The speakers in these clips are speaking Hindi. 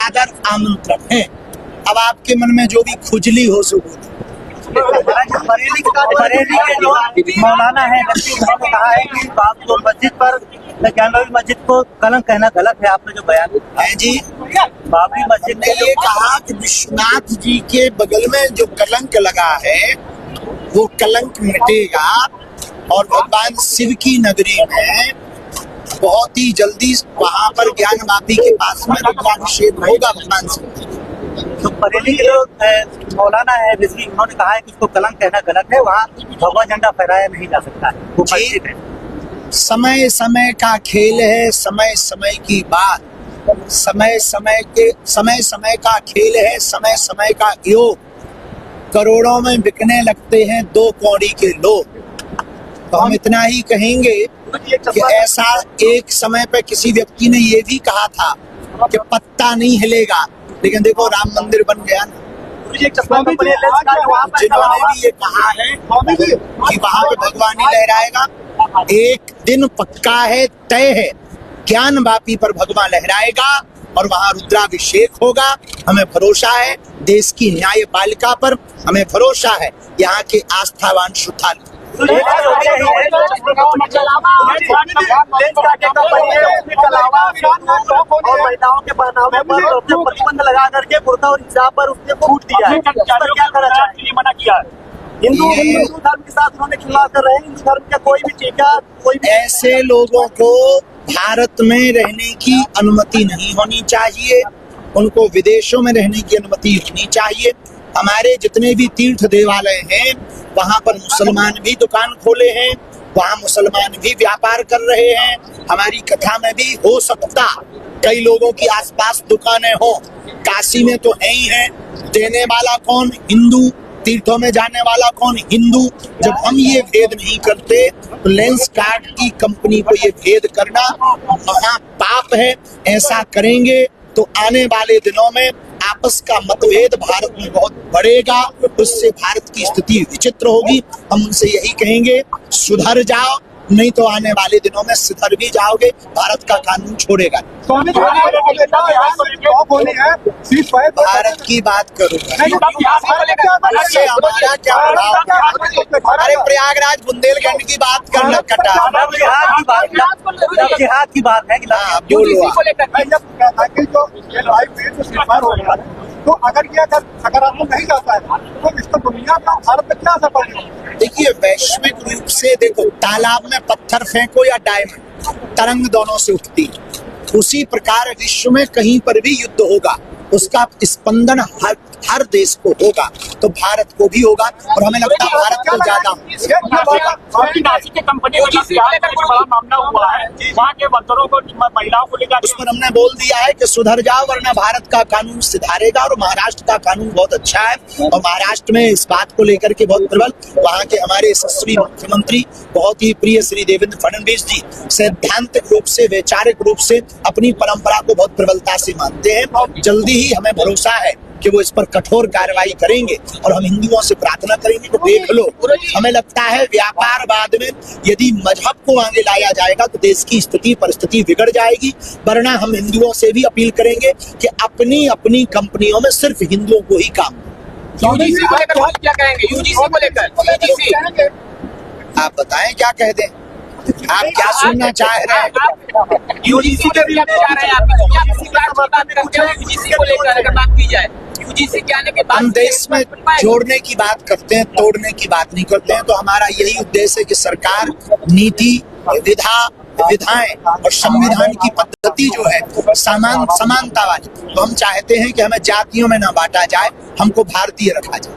सादर आमंत्रण है। अब आपके मन में जो भी खुजली हो सो बोलो। बरेली के जो मौलाना है उन्होंने कहा है कि बाबरी मस्जिद पर जानवी मस्जिद को कलंक कहना गलत है। आपने जो बयान दिया है जी, बाबरी मस्जिद ने ये कहा कि विश्वनाथ जी के बगल में जो कलंक लगा है वो कलंक मिटेगा और भगवान शिव की नगरी में बहुत ही जल्दी वहां पर ज्ञानवापी के पास में रुद्राभिषेक होगा भगवान शिव। तो बरेली के जो मौलाना है रिजवी उन्होंने कहा है कि इसको कलंक कहना गलत है, वहाँ भगवा झंडा फहराया नहीं जा सकता है, वो मस्जिद है। समय समय का खेल है, समय समय की बात, समय समय का खेल है, समय समय का योग। करोड़ों में बिकने लगते हैं 2 कौड़ी के लोग। तो हम इतना ही कहेंगे कि ऐसा एक समय पे किसी व्यक्ति ने ये भी कहा था कि पत्ता नहीं हिलेगा, लेकिन देखो राम मंदिर बन गया ना। जिन्होंने भी ये कहा है कि वहां पे भगवान ही लहराएगा, एक दिन पक्का है, तय है, ज्ञानवापी पर भगवान लहराएगा और वहां रुद्राभिषेक होगा। हमें भरोसा है देश की न्यायपालिका पर, हमें भरोसा है यहाँ के आस्थावान श्रद्धालु। और महिलाओं के पहनावे पर प्रतिबंध लगा करके बुर्का और हिजाब पर उसने छूट दिया है। क्या करना चाहिए? मना किया है। हिंदू धर्म के साथ उन्होंने खिलाफ कर रहे हैं। हिंदू धर्म का कोई भी टीका, कोई भी ऐसे लोगों को भारत में रहने की अनुमति नहीं होनी चाहिए, उनको विदेशों में रहने की अनुमति होनी चाहिए। हमारे जितने भी तीर्थ देवालय हैं वहां पर मुसलमान भी दुकान खोले हैं, वहां मुसलमान भी व्यापार कर रहे हैं। हमारी कथा में भी हो सकता कई लोगों की आसपास दुकानें हो, काशी में तो है ही है। देने वाला कौन? हिंदू। तीर्थों में जाने वाला कौन? हिंदू। जब हम ये भेद नहीं करते तो लेंस कार्ड की कंपनी को ये भेद करना महापाप है। ऐसा करेंगे तो आने वाले दिनों में आपस का मतभेद भारत में बहुत बढ़ेगा, उससे भारत की स्थिति विचित्र होगी। हम उनसे यही कहेंगे सुधर जाओ, नहीं तो आने वाले दिनों में सुधर भी जाओगे, भारत का कानून छोड़ेगा। भारत की बात करूंगा, इससे हमारा क्या प्रभाव? अरे प्रयागराज बुंदेलखंड की बात करना कटा, जिहाद की बात है। बोलो तो अगर ये सकारात्मक नहीं जाता है तो इसका दुनिया का भारत में क्या असर पड़ेगा? देखिए वैश्विक रूप से देखो, तालाब में पत्थर फेंको या डायमंड, तरंग दोनों से उठती है। उसी प्रकार विश्व में कहीं पर भी युद्ध होगा, उसका स्पंदन हर देश को होगा, तो भारत को भी होगा। और हमें लगता है भारत को ज्यादा मामला हुआ है, वहाँ के वर्करों को, महिलाओं को लेकर उस पर हमने बोल दिया है कि सुधर जाओ वरना भारत का कानून सुधारेगा। और महाराष्ट्र का कानून बहुत अच्छा है और महाराष्ट्र में इस बात को लेकर के बहुत प्रबल, वहाँ के हमारे यशस्वी मुख्यमंत्री बहुत ही प्रिय श्री देवेंद्र फडणवीस जी सैद्धांतिक रूप से, वैचारिक रूप से अपनी परंपरा को बहुत प्रबलता से मानते हैं। जल्दी ही हमें भरोसा है कि वो इस पर कठोर कार्रवाई करेंगे और हम हिंदुओं से प्रार्थना करेंगे कि देख लो, हमें लगता है व्यापारवाद में यदि मजहब को आगे लाया जाएगा तो देश की स्थिति परिस्थिति बिगड़ जाएगी। वरना हम हिंदुओं से भी अपील करेंगे कि अपनी अपनी कंपनियों में सिर्फ हिंदुओं को ही काम। यूजीसी को लेकर क्या कहेंगे? यूजीसी को लेकर आप बताएं क्या कह दें, आप क्या सुनना चाह रहे हैं? यूजीसी के भी जा रहे हैं यूजीसी को लेकर अगर बात की जाए, यूजीसी के आने के बाद हम देश में जोड़ने की बात करते हैं, तोड़ने की बात नहीं करते हैं। तो हमारा यही उद्देश्य है कि सरकार नीति, विधाएं और संविधान की पद्धति जो है समानता वाली, तो हम चाहते हैं कि हमें जातियों में ना बांटा जाए, हमको भारतीय रखा जाए।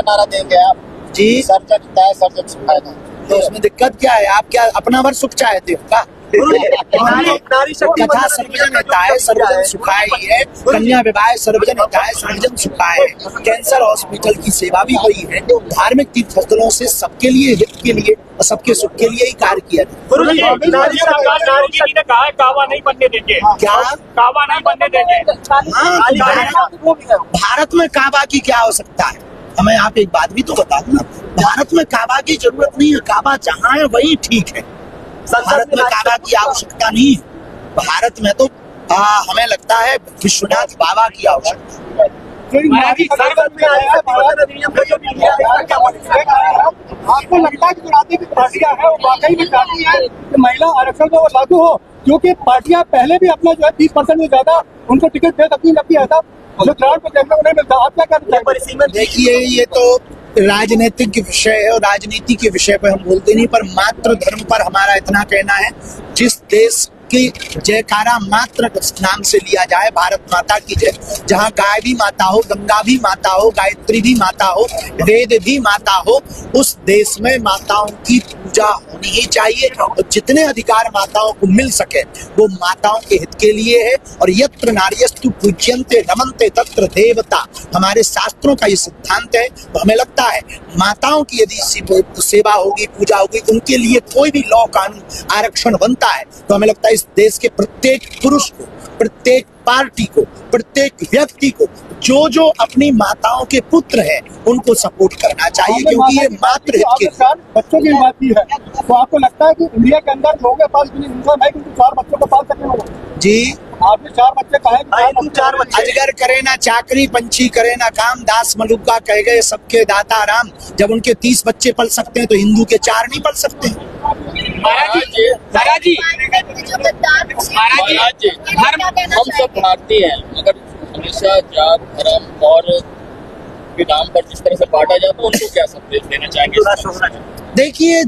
नारा देंगे आप जी, सर्जन सुखाएगा, तो उसमें दिक्कत क्या है? आप क्या अपना भर सुख चाहते हो का? कथा सर्वजन हिताय सर्वजन सुखाय है, कन्या विवाह सर्वजन हिताय सर्वजन सुखाय है। कैंसर हॉस्पिटल की सेवा भी हुई है। धार्मिक तीर्थ स्थलों से सबके लिए, हित के लिए और सबके सुख के लिए ही कार्य किया ने कहा है कावा नहीं बनने देंगे। क्या कावा नहीं बनने देंगे? भारत में काबा की क्या हो सकता है? हमें आप एक बात भी तो बताओ ना, भारत में काबा की जरूरत नहीं है, काबा जहाँ है वही ठीक है। भारत में काबा की आवश्यकता नहीं है। भारत में तो हमें लगता है विश्वनाथ बाबा की आवश्यकता है। आपको लगता है कि जो राजनीतिक पार्टियां हैं वो वाकई में चाहती है कि महिला आरक्षण जो लागू हो, क्योंकि पार्टियां पहले भी अपना जो है 30% से ज्यादा उनको टिकट दे सकती, जबकि ऐसा जो ग्राउंड पर देखने को नहीं मिलता। आप क्या कहते हैं? देखिए, ये तो राजनीतिक विषय है और राजनीति के विषय पर हम बोलते नहीं, पर मातृ धर्म पर हमारा इतना कहना है, जिस देश की जयकारा मात्र नाम से लिया जाए, भारत माता की जय, जहाँ गाय भी माता हो, गंगा भी माता हो, गायत्री भी माता हो, वेद भी माता हो, उस देश में माताओं की पूजा होनी ही चाहिए और जितने अधिकार माताओं को मिल सके वो माताओं के हित के लिए है। और यत्र नार्यस्तु पूज्यन्ते रमन्ते तत्र देवता, हमारे शास्त्रों का ये सिद्धांत है। तो हमें लगता है माताओं की यदि सेवा होगी, पूजा होगी, उनके लिए कोई भी लॉ कानून आरक्षण बनता है तो हमें लगता है इस देश के प्रत्येक पुरुष को, प्रत्येक पार्टी को, प्रत्येक व्यक्ति को जो अपनी माताओं के पुत्र हैं उनको सपोर्ट करना चाहिए, क्योंकि ये मातृ हित के बच्चों की बात की है। तो आपको लगता है कि इंडिया के अंदर लोगों के पास इतनी इनकम है कि 4 बच्चों को पाल सकते हो? जी, आपने 4 बच्चे कहे, 4 बच्चे। अजगर करे ना चाकरी, पंछी करे ना काम, दास मलुका कह गए सबके दाता राम। जब उनके 30 बच्चे पल सकते हैं तो हिंदू के 4 नहीं पल सकते। महाराज जी, हम सब भारतीय हैं, मगर हमेशा जात धर्म और के नाम पर जिस तरह से बांटा जाता है उनको क्या संदेश देना चाहेंगे? देखिए,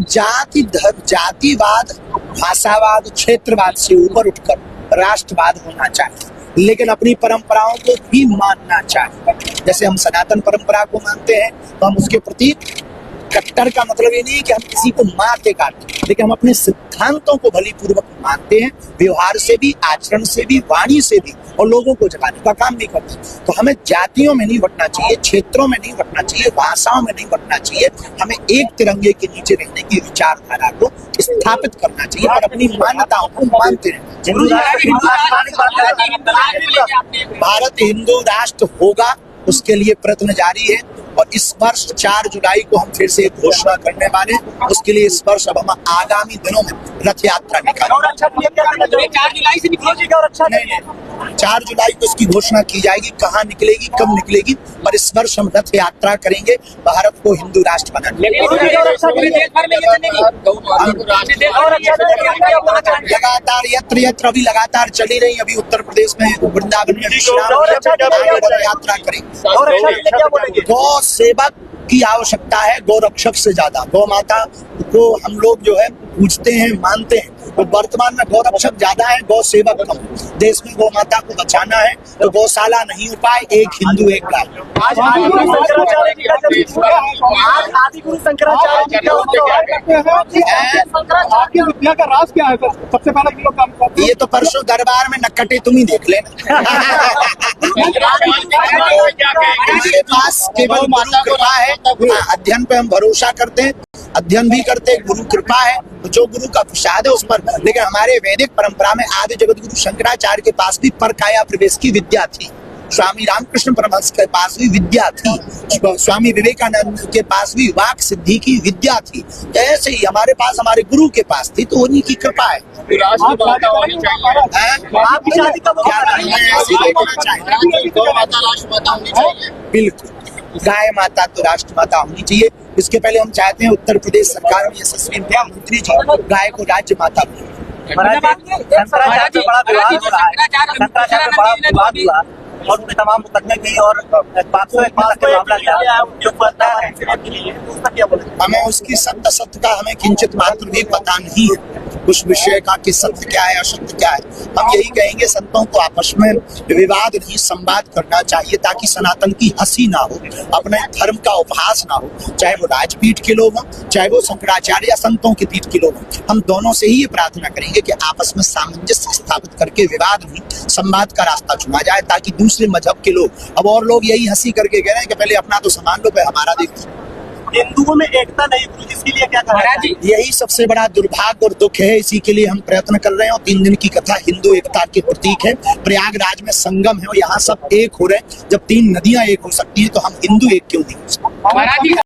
जातिवाद, भाषावाद, क्षेत्रवाद से ऊपर उठकर राष्ट्रवाद होना चाहिए, लेकिन अपनी परंपराओं को भी मानना चाहिए। जैसे हम सनातन परंपरा को मानते हैं तो हम उसके प्रति कट्टर का मतलब ये नहीं है कि हम किसी को मारते काटते, लेकिन हम अपने सिद्धांतों को भली पूर्वक मानते हैं, व्यवहार से भी, आचरण से भी, वाणी से भी, और लोगों को जगाने का काम भी करते हैं। तो हमें जातियों में नहीं बंटना चाहिए, क्षेत्रों में नहीं बंटना चाहिए, भाषाओं में नहीं बंटना चाहिए। हमें एक तिरंगे के नीचे रहने की विचारधारा को स्थापित करना चाहिए और अपनी मान्यताओं को मानते रहना चाहिए। भारत हिंदू राष्ट्र होगा, उसके लिए प्रयत्न जारी है और इस वर्ष 4 जुलाई को हम फिर से घोषणा करने वाले हैं। उसके लिए इस वर्ष अब हम आगामी दिनों में रथ यात्रा निकालेंगे। 4 जुलाई से निकलेगी और अच्छा नहीं, 4 जुलाई को इसकी घोषणा की जाएगी, कहाँ निकलेगी, कब निकलेगी, पर इस वर्ष हम रथ यात्रा करेंगे, भारत को हिंदू राष्ट्र बनाने। लगातार यत्र यत्र अभी लगातार चली रही, अभी उत्तर प्रदेश में वृंदावन में रथ यात्रा करेंगे। गौ सेवक की आवश्यकता है, गौ रक्षक से ज्यादा। गौ माता को हम लोग जो है पूजते हैं, मानते हैं, तो वर्तमान में गौ रक्षक ज्यादा है, गौ सेवक कम। देश में गौ माता को बचाना है तो गौशाला नहीं उपाय, एक हिंदू एक गाय। आज आदिगुरु शंकराचार्य जी आपकी विद्या का राज क्या है सर? सबसे पहला किलो काम करते हैं। ये तो परसों दरबार में नक्कटे तुम ही देख लेना। हमारे पास केवल गुरु कृपा है, अध्ययन पे हम भरोसा करते हैं, अध्ययन भी करते हैं, गुरु कृपा है, जो गुरु का प्रसाद है उस पर। लेकिन हमारे वैदिक परंपरा में आदि जगत गुरु शंकराचार्य के पास भी परकाया प्रवेश की विद्या थी, स्वामी रामकृष्ण परमहंस के पास भी विद्या थी, स्वामी विवेकानंद के पास भी वाक सिद्धि की विद्या थी। ऐसे ही हमारे पास, हमारे गुरु के पास थी, तो उन्हीं की कृपा है। राष्ट्रमाता होनी चाहिए, आपकी शादी कब होगी? राष्ट्रमाता होनी चाहिए। बिल्कुल, गाय माता तो राष्ट्रमाता होनी चाहिए। इसके पहले हम चाहते हैं उत्तर प्रदेश सरकार में यशस्वी मुख्यमंत्री जी गाय को राज्य माता बनाएं। शंकराचार्य पे बड़ा विवाद हो रहा है, शंकराचार्य पे बड़ा विवाद हुआ और उनके तमाम मुकदमे की और 501 का मामला किया, जो पता है उसका क्या बोले? हमें उसकी सत्य का हमें किंचित मात्र भी पता नहीं है, उस विषय का कि सत्य क्या है, असत्य क्या है। हम यही कहेंगे, संतों को आपस में विवाद नहीं, संवाद करना चाहिए, ताकि सनातन की हंसी ना हो, अपने धर्म का उपहास ना हो, चाहे वो राजपीठ के लोग हों, चाहे वो शंकराचार्य या संतों की पीठ के लोग हों। हम दोनों से ही ये प्रार्थना करेंगे कि आपस में सामंजस्य स्थापित करके विवाद नहीं, संवाद का रास्ता चुना जाए, ताकि दूसरे मजहब के लोग, अब और लोग यही हंसी करके कह रहे हैं कि पहले अपना तो सम्मान लो, फिर हमारा देखो। हिंदुओं में एकता नहीं, गुरु जिसके लिए क्या कहना है? यही सबसे बड़ा दुर्भाग्य और दुख है, इसी के लिए हम प्रयत्न कर रहे हैं। और 3 दिन की कथा हिंदू एकता के प्रतीक है। प्रयागराज में संगम है और यहाँ सब एक हो रहे हैं। जब 3 नदियां एक हो सकती हैं तो हम हिंदू एक क्यों नहीं हो सकते?